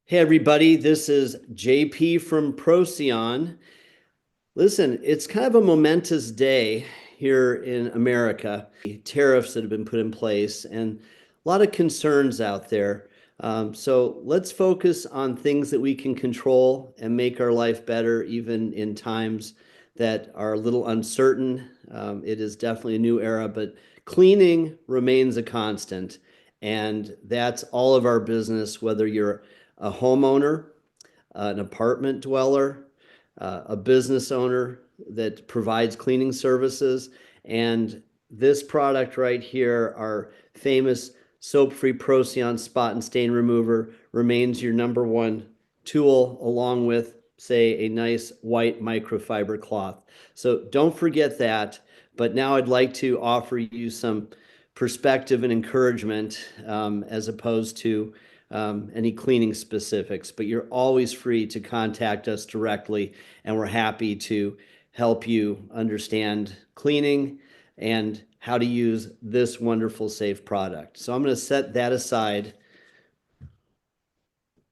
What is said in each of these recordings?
Hey everybody, this is JP from Procyon. Listen, it's kind of a momentous day here in America. Tariffs that have been put in place and a lot of concerns out there. So let's focus on things that we can control and make our life better, even in times that are a little uncertain. It is definitely a new era, but cleaning remains a constant. And that's all of our business, whether you're a homeowner, an apartment dweller, a business owner that provides cleaning services. And this product right here, our famous Soap Free Procyon spot and stain remover, remains your number one tool, along with, say, a nice white microfiber cloth. So don't forget that. But now I'd like to offer you some perspective and encouragement as opposed to any cleaning specifics, but you're always free to contact us directly, and we're happy to help you understand cleaning and how to use this wonderful, safe product. So I'm going to set that aside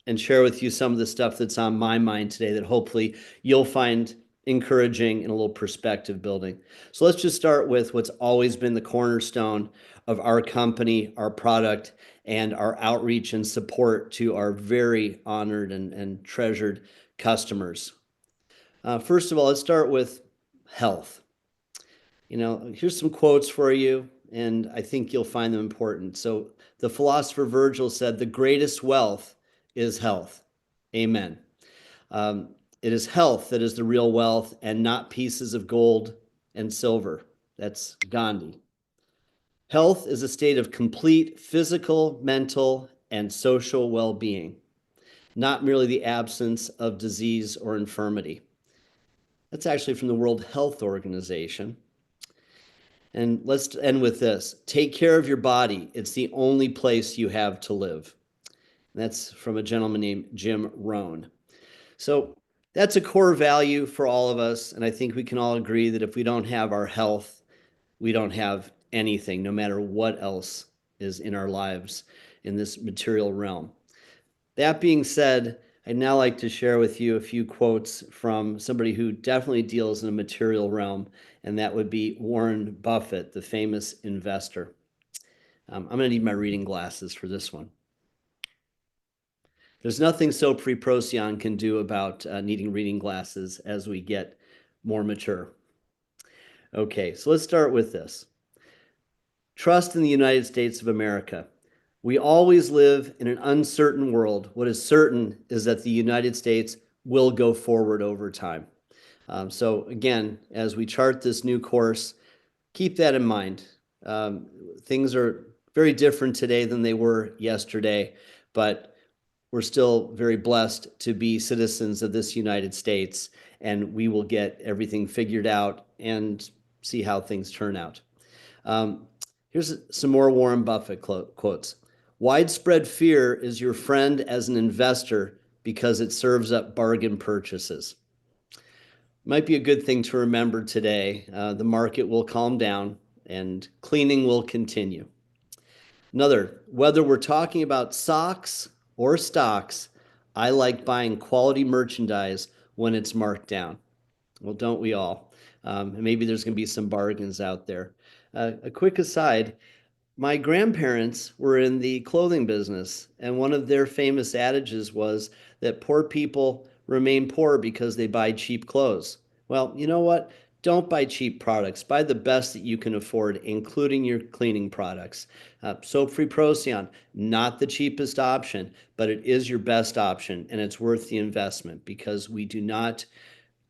and share with you some of the stuff that's on my mind today that hopefully you'll find encouraging and a little perspective building. So let's just start with what's always been the cornerstone of our company, our product, and our outreach and support to our very honored and treasured customers. First of all, let's start with health. Here's some quotes for you, and I think you'll find them important. So the philosopher Virgil said, "The greatest wealth is health." Amen. It is health that is the real wealth and not pieces of gold and silver. That's Gandhi. Health is a state of complete physical, mental, and social well-being, not merely the absence of disease or infirmity. That's actually from the World Health Organization. And let's end with this. Take care of your body. It's the only place you have to live. That's from a gentleman named Jim Rohn. So that's a core value for all of us. And I think we can all agree that if we don't have our health, we don't have anything, no matter what else is in our lives in this material realm. That being said, I'd now like to share with you a few quotes from somebody who definitely deals in a material realm, and that would be Warren Buffett, the famous investor. I'm going to need my reading glasses for this one. There's nothing Soap Free Procyon can do about needing reading glasses as we get more mature. Okay, so let's start with this. Trust in the United States of America. We always live in an uncertain world. What is certain is that the United States will go forward over time. So again, as we chart this new course, keep that in mind. Things are very different today than they were yesterday, but we're still very blessed to be citizens of this United States, and we will get everything figured out and see how things turn out. Here's some more Warren Buffett quotes. Widespread fear is your friend as an investor because it serves up bargain purchases. Might be a good thing to remember today. The market will calm down and cleaning will continue. Another, whether we're talking about socks or stocks, I like buying quality merchandise when it's marked down. Well, don't we all? Maybe there's going to be some bargains out there. A quick aside, my grandparents were in the clothing business, and one of their famous adages was that poor people remain poor because they buy cheap clothes. Well, you know what? Don't buy cheap products. Buy the best that you can afford, including your cleaning products. Soap Free Procyon, not the cheapest option, but it is your best option, and it's worth the investment because we do not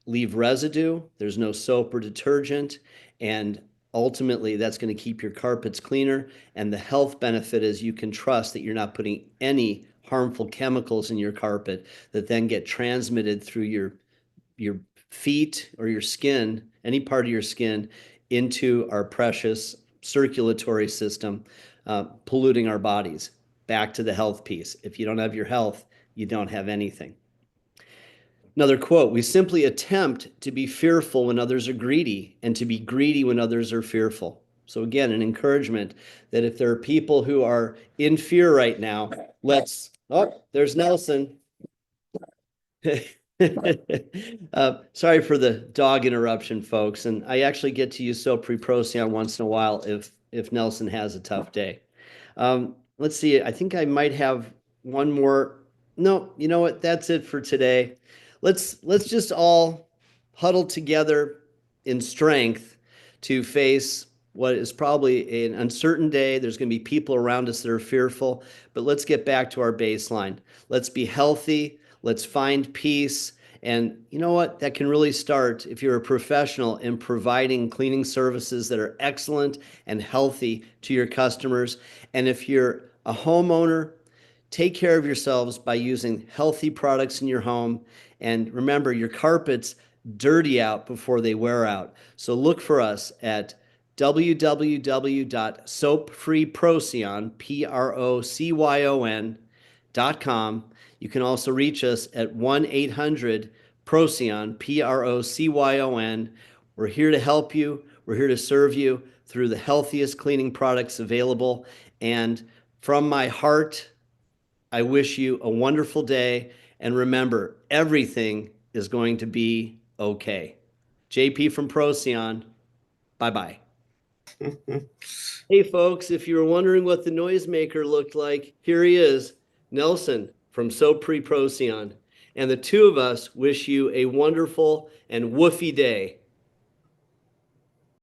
leave residue. There's no soap or detergent, and ultimately that's going to keep your carpets cleaner. And the health benefit is you can trust that you're not putting any harmful chemicals in your carpet that then get transmitted through your feet or your skin, any part of your skin, into our precious circulatory system, polluting our bodies. Back to the health piece. If you don't have your health, you don't have anything. Another quote, we simply attempt to be fearful when others are greedy and to be greedy when others are fearful. So again, an encouragement that if there are people who are in fear right now, there's Nelson. Sorry for the dog interruption, folks. And I actually get to use Soap Free Procyon once in a while if Nelson has a tough day. Let's see. I think I might have one more. No, you know what? That's it for today. Let's just all huddle together in strength to face what is probably an uncertain day. There's going to be people around us that are fearful, but let's get back to our baseline. Let's be healthy. Let's find peace. And you know what? That can really start if you're a professional in providing cleaning services that are excellent and healthy to your customers. And if you're a homeowner, take care of yourselves by using healthy products in your home. And remember, your carpets dirty out before they wear out. So look for us at www.soapfreeprocyon.com. You can also reach us at 1-800-PROCYON, PROCYON. We're here to help you. We're here to serve you through the healthiest cleaning products available. And from my heart, I wish you a wonderful day. And remember, everything is going to be okay. JP from Procyon. Bye-bye. Hey, folks, if you were wondering what the noisemaker looked like, here he is, Nelson from Soap Free Procyon. And the two of us wish you a wonderful and woofy day.